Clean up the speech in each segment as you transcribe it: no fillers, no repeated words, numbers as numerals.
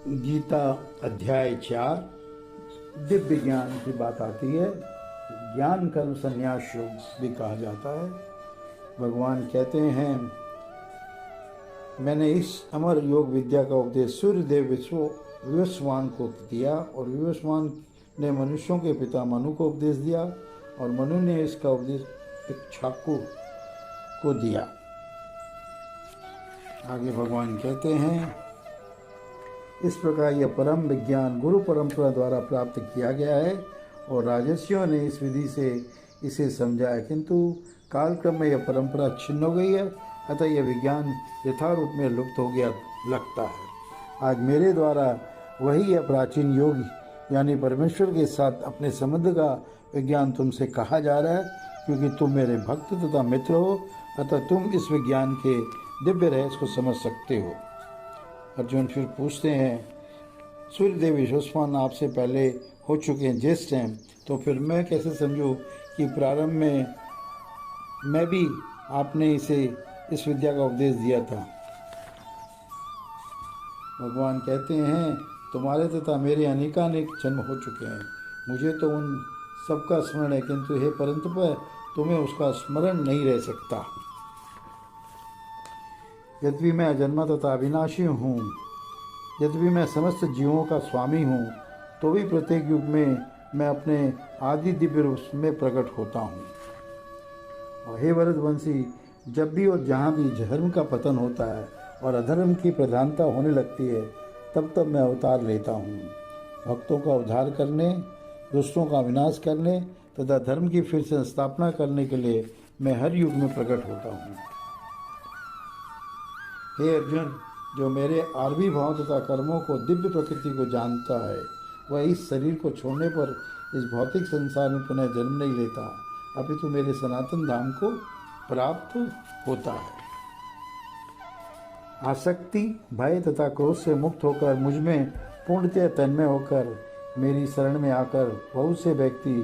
गीता अध्याय 4 दिव्य ज्ञान की बात आती है। ज्ञान कर्म संन्यास योग भी कहा जाता है। भगवान कहते हैं, मैंने इस अमर योग विद्या का उपदेश सूर्यदेव विवस्वान को दिया और विवस्वान ने मनुष्यों के पिता मनु को उपदेश दिया और मनु ने इसका उपदेश इक्ष्वाकु को दिया। आगे भगवान कहते हैं, इस प्रकार यह परम विज्ञान गुरु परंपरा द्वारा प्राप्त किया गया है और राजर्षियों ने इस विधि से इसे समझाया, किंतु कालक्रम में यह परंपरा छिन्न हो गई है, अतः यह विज्ञान यथारूप में लुप्त हो गया लगता है। आज मेरे द्वारा वही यह प्राचीन योग यानी परमेश्वर के साथ अपने संबंध का विज्ञान तुमसे कहा जा रहा है, क्योंकि तुम मेरे भक्त तथा मित्र हो, अतः तुम इस विज्ञान के दिव्य रहस्य को समझ सकते हो। अर्जुन फिर पूछते हैं, सूर्यदेव विश्वस्वान आपसे पहले हो चुके हैं ज्येष्ठ हैं, तो फिर मैं कैसे समझूं कि प्रारंभ में मैं भी आपने इसे इस विद्या का उपदेश दिया था। भगवान कहते हैं, तुम्हारे तथा मेरे अनेकानेक जन्म हो चुके हैं, मुझे तो उन सबका स्मरण है, किंतु हे परंतप तुम्हें उसका स्मरण नहीं रह सकता। यद्यपि मैं अजन्मा तथा अविनाशी हूँ, यद्यपि मैं समस्त जीवों का स्वामी हूँ, तो भी प्रत्येक युग में मैं अपने आदि दिव्य रूप में प्रकट होता हूँ। और हे भरतवंशी, जब भी और जहाँ भी धर्म का पतन होता है और अधर्म की प्रधानता होने लगती है, तब तब मैं अवतार लेता हूँ। भक्तों का उद्धार करने, दुष्टों का विनाश करने तथा धर्म की फिर से स्थापना करने के लिए मैं हर युग में प्रकट होता हूँ। हे अर्जुन, जो मेरे आरवी भाव तथा कर्मों को दिव्य प्रकृति को जानता है, वह इस शरीर को छोड़ने पर इस भौतिक संसार में पुनः जन्म नहीं लेता, अपितु मेरे सनातन धाम को प्राप्त होता है। आसक्ति, भय तथा क्रोध से मुक्त होकर मुझ में पूर्णतः तन्मय होकर मेरी शरण में आकर बहुत से व्यक्ति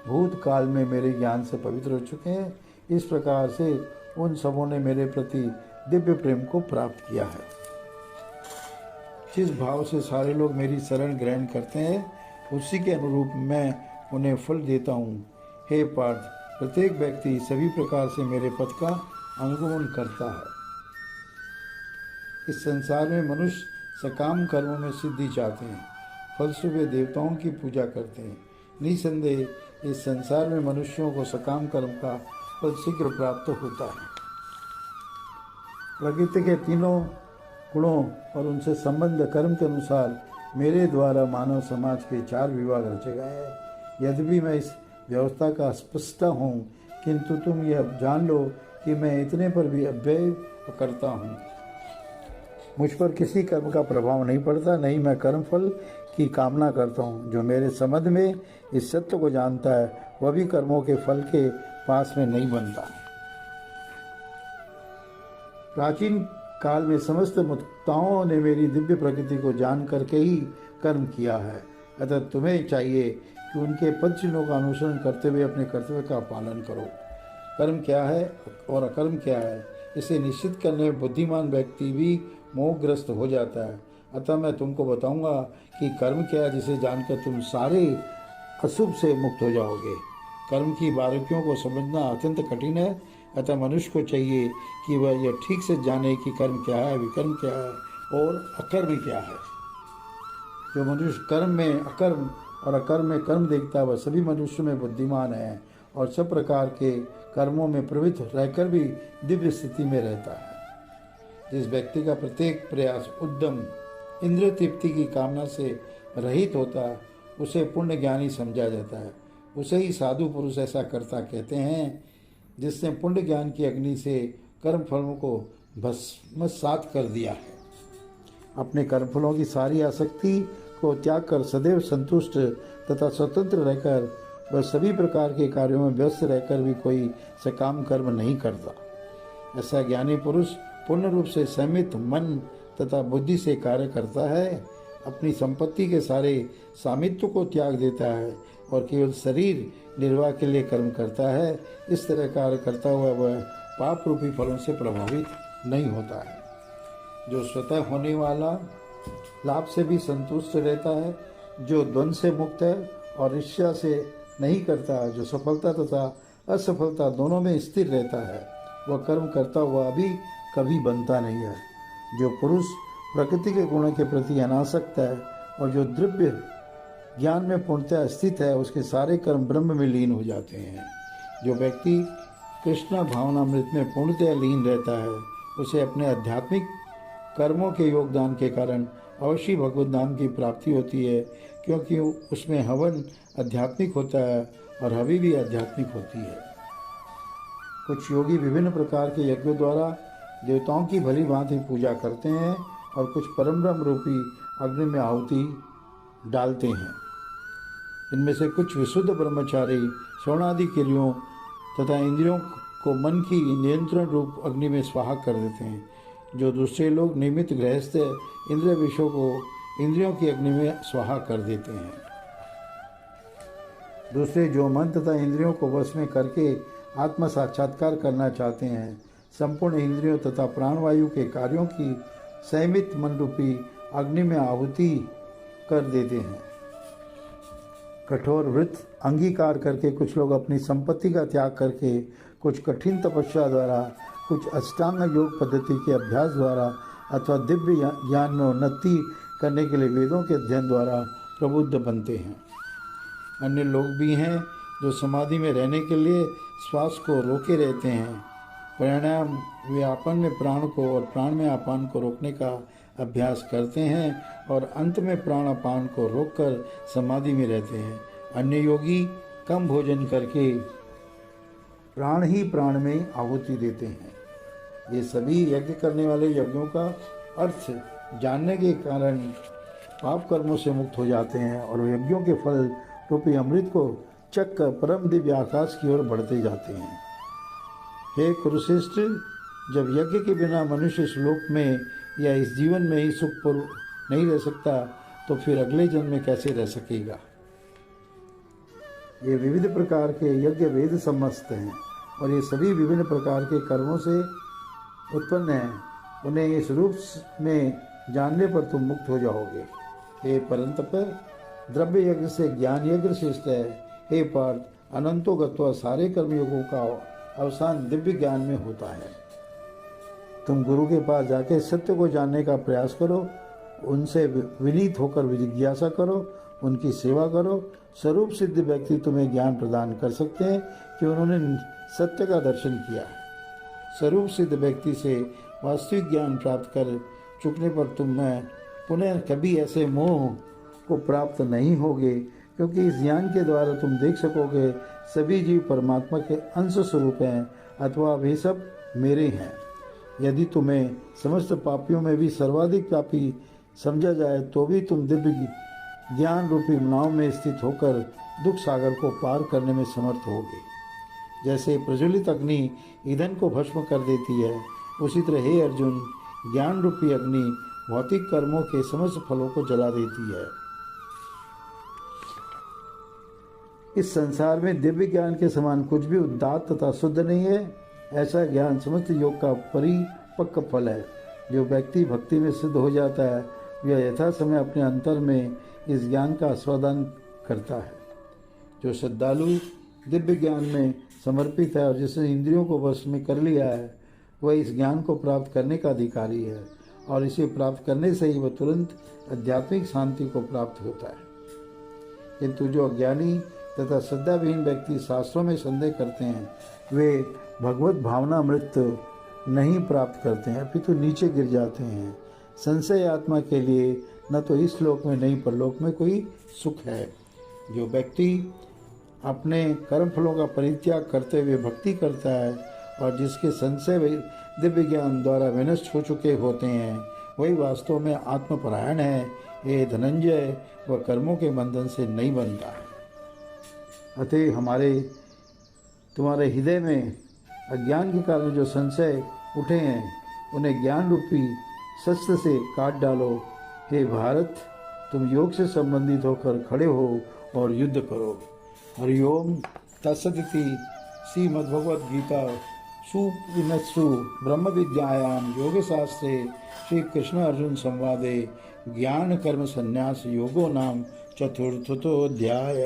भूतकाल में मेरे ज्ञान से पवित्र हो चुके हैं। इस प्रकार से उन सबों ने मेरे प्रति दिव्य प्रेम को प्राप्त किया है। जिस भाव से सारे लोग मेरी शरण ग्रहण करते हैं, उसी के अनुरूप मैं उन्हें फल देता हूँ। हे पार्थ, प्रत्येक व्यक्ति सभी प्रकार से मेरे पथ का अनुगमन करता है। इस संसार में मनुष्य सकाम कर्मों में सिद्धि चाहते हैं, फलस्वरूप देवताओं की पूजा करते हैं। निसंदेह इस संसार में मनुष्यों को सकाम कर्म का फल शीघ्र प्राप्त होता है। प्रकृति के तीनों गुणों और उनसे संबंध कर्म के अनुसार मेरे द्वारा मानव समाज के 4 विभाग रचे गए हैं। यद्यपि मैं इस व्यवस्था का स्पष्टा हूँ, किंतु तुम यह जान लो कि मैं इतने पर भी अव्यय करता हूँ। मुझ पर किसी कर्म का प्रभाव नहीं पड़ता, नहीं मैं कर्म फल की कामना करता हूँ। जो मेरे संबंध में इस सत्य को जानता है, वह भी कर्मों के फल के पास में नहीं बनता। प्राचीन काल में समस्त मुक्ताओं ने मेरी दिव्य प्रकृति को जान करके ही कर्म किया है, अतः तुम्हें चाहिए कि उनके पद चिन्हों का अनुसरण करते हुए अपने कर्तव्य का पालन करो। कर्म क्या है और अकर्म क्या है, इसे निश्चित करने में बुद्धिमान व्यक्ति भी मोहग्रस्त हो जाता है। अतः मैं तुमको बताऊंगा कि कर्म क्या है, जिसे जानकर तुम सारे अशुभ से मुक्त हो जाओगे। कर्म की बारीकियों को समझना अत्यंत कठिन है, अतः मनुष्य को चाहिए कि वह यह ठीक से जाने कि कर्म क्या है, विकर्म क्या है और अकर्म क्या है। जो मनुष्य कर्म में अकर्म और अकर्म में कर्म देखता है, वह सभी मनुष्यों में बुद्धिमान है और सब प्रकार के कर्मों में प्रवृत्त रहकर भी दिव्य स्थिति में रहता है। जिस व्यक्ति का प्रत्येक प्रयास उद्यम इंद्रिय तृप्ति की कामना से रहित होता है, उसे पुण्य ज्ञानी समझा जाता है। उसे ही साधु पुरुष ऐसा करता कहते हैं, जिसने पुण्य ज्ञान की अग्नि से कर्म फलों को भस्मसात कर दिया है। अपने कर्मफलों की सारी आसक्ति को त्याग कर सदैव संतुष्ट तथा स्वतंत्र रहकर वह सभी प्रकार के कार्यों में व्यस्त रहकर भी कोई सकाम कर्म नहीं करता। ऐसा ज्ञानी पुरुष पूर्ण रूप से संयमित मन तथा बुद्धि से कार्य करता है, अपनी संपत्ति के सारे स्वामित्व को त्याग देता है और केवल शरीर निर्वाह के लिए कर्म करता है। इस तरह कार्य करता हुआ वह पाप रूपी फलों से प्रभावित नहीं होता है। जो स्वतः होने वाला लाभ से भी संतुष्ट रहता है, जो द्वंद्व से मुक्त है और ईर्ष्या से नहीं करता, जो सफलता तथा असफलता दोनों में स्थिर रहता है, वह कर्म करता हुआ भी कभी बनता नहीं है। जो पुरुष प्रकृति के गुणों के प्रति अनासक्त है और जो द्रव्य ज्ञान में पूर्णतः स्थित है, उसके सारे कर्म ब्रह्म में लीन हो जाते हैं। जो व्यक्ति कृष्ण भावनामृत में पूर्णतः लीन रहता है, उसे अपने आध्यात्मिक कर्मों के योगदान के कारण अवश्य भगवत धाम की प्राप्ति होती है, क्योंकि उसमें हवन आध्यात्मिक होता है और हवि भी आध्यात्मिक होती है। कुछ योगी विभिन्न प्रकार के यज्ञों द्वारा देवताओं की भली भांति पूजा करते हैं और कुछ परम ब्रह्म रूपी अग्नि में आहुति डालते हैं। इनमें से कुछ विशुद्ध ब्रह्मचारी श्रवणादि क्रियों तथा इंद्रियों को मन की नियंत्रण रूप अग्नि में स्वाहा कर देते हैं। जो दूसरे लोग नियमित गृहस्थ इंद्रिय विषयों को इंद्रियों की अग्नि में स्वाहा कर देते हैं। दूसरे जो मन तथा इंद्रियों को वश में करके आत्म साक्षात्कार करना चाहते हैं, संपूर्ण इंद्रियों तथा प्राणवायु के कार्यों की संयमित मन रूपी अग्नि में आहुति कर देते हैं। कठोर व्रत अंगीकार करके कुछ लोग अपनी संपत्ति का त्याग करके, कुछ कठिन तपस्या द्वारा, कुछ अष्टांग योग पद्धति के अभ्यास द्वारा अथवा दिव्य ज्ञान में उन्नति करने के लिए वेदों के अध्ययन द्वारा प्रबुद्ध बनते हैं। अन्य लोग भी हैं जो समाधि में रहने के लिए श्वास को रोके रहते हैं, प्राणायाम व्यापन में प्राण को और प्राण में अपान को रोकने का अभ्यास करते हैं और अंत में प्राण अपान को रोककर समाधि में रहते हैं। अन्य योगी कम भोजन करके प्राण ही प्राण में आहुति देते हैं। ये सभी यज्ञ करने वाले यज्ञों का अर्थ जानने के कारण पाप कर्मों से मुक्त हो जाते हैं और यज्ञों के फल रूपी अमृत को चख कर परम दिव्य आकाश की ओर बढ़ते जाते हैं। हे कुरुश्रेष्ठ, जब यज्ञ के बिना मनुष्य इस लोक में या इस जीवन में ही सुखपूर्व नहीं रह सकता, तो फिर अगले जन्म में कैसे रह सकेगा। ये विविध प्रकार के यज्ञ वेद समस्त हैं और ये सभी विभिन्न प्रकार के कर्मों से उत्पन्न हैं। उन्हें इस रूप में जानने पर तुम मुक्त हो जाओगे। हे परंतप, द्रव्य यज्ञ से ज्ञान यज्ञ श्रेष्ठ है। हे पार्थ, अनंतो गत्वा सारे कर्मयोगों का अवसान दिव्य ज्ञान में होता है। तुम गुरु के पास जाके सत्य को जानने का प्रयास करो, उनसे विनीत होकर जिज्ञासा करो, उनकी सेवा करो। स्वरूप सिद्ध व्यक्ति तुम्हें ज्ञान प्रदान कर सकते हैं कि उन्होंने सत्य का दर्शन किया है। स्वरूप सिद्ध व्यक्ति से वास्तविक ज्ञान प्राप्त कर चुकने पर तुम पुनः कभी ऐसे मोह को प्राप्त नहीं होगे, क्योंकि इस ज्ञान के द्वारा तुम देख सकोगे सभी जीव परमात्मा के अंश स्वरूप हैं अथवा वे सब मेरे हैं। यदि तुम्हें समस्त पापियों में भी सर्वाधिक पापी समझा जाए तो भी तुम दिव्य ज्ञान रूपी नाव में स्थित होकर दुख सागर को पार करने में समर्थ होगे। जैसे प्रज्वलित अग्नि ईंधन को भस्म कर देती है, उसी तरह हे अर्जुन, ज्ञान रूपी अग्नि भौतिक कर्मों के समस्त फलों को जला देती है। इस संसार में दिव्य ज्ञान के समान कुछ भी उदात्त तथा शुद्ध नहीं है। ऐसा ज्ञान समस्त योग का परिपक्व फल है। जो व्यक्ति भक्ति में सिद्ध हो जाता है, वह यथा समय अपने अंतर में इस ज्ञान का आस्वादन करता है। जो श्रद्धालु दिव्य ज्ञान में समर्पित है और जिसने इंद्रियों को वश में कर लिया है, वह इस ज्ञान को प्राप्त करने का अधिकारी है और इसे प्राप्त करने से ही वह तुरंत आध्यात्मिक शांति को प्राप्त होता है। किंतु जो अज्ञानी तथा श्रद्धाविहीन व्यक्ति शास्त्रों में संदेह करते हैं, वे भगवत भावना अमृत नहीं प्राप्त करते हैं, अपितु नीचे गिर जाते हैं। संशय आत्मा के लिए न तो इस लोक में नहीं परलोक में कोई सुख है। जो व्यक्ति अपने कर्म फलों का परित्याग करते हुए भक्ति करता है और जिसके संशय दिव्य ज्ञान द्वारा विनष्ट हो चुके होते हैं, वही वास्तव में आत्मपरायण है। ये धनंजय वह कर्मों के बंधन से नहीं बनता है। अतः तुम्हारे हृदय में अज्ञान के कारण जो संशय उठे हैं, उन्हें ज्ञान रूपी शस्त्र से काट डालो। हे भारत, तुम योग से संबंधित होकर खड़े हो और युद्ध करो। हरिओम तत्सदिति। श्रीमद्भगवद गीता सुविनत्सु ब्रह्म विद्यायां योग शास्त्रे श्री कृष्ण अर्जुन संवादे ज्ञान कर्म संन्यास योगो नाम चतुर्थोऽध्याय।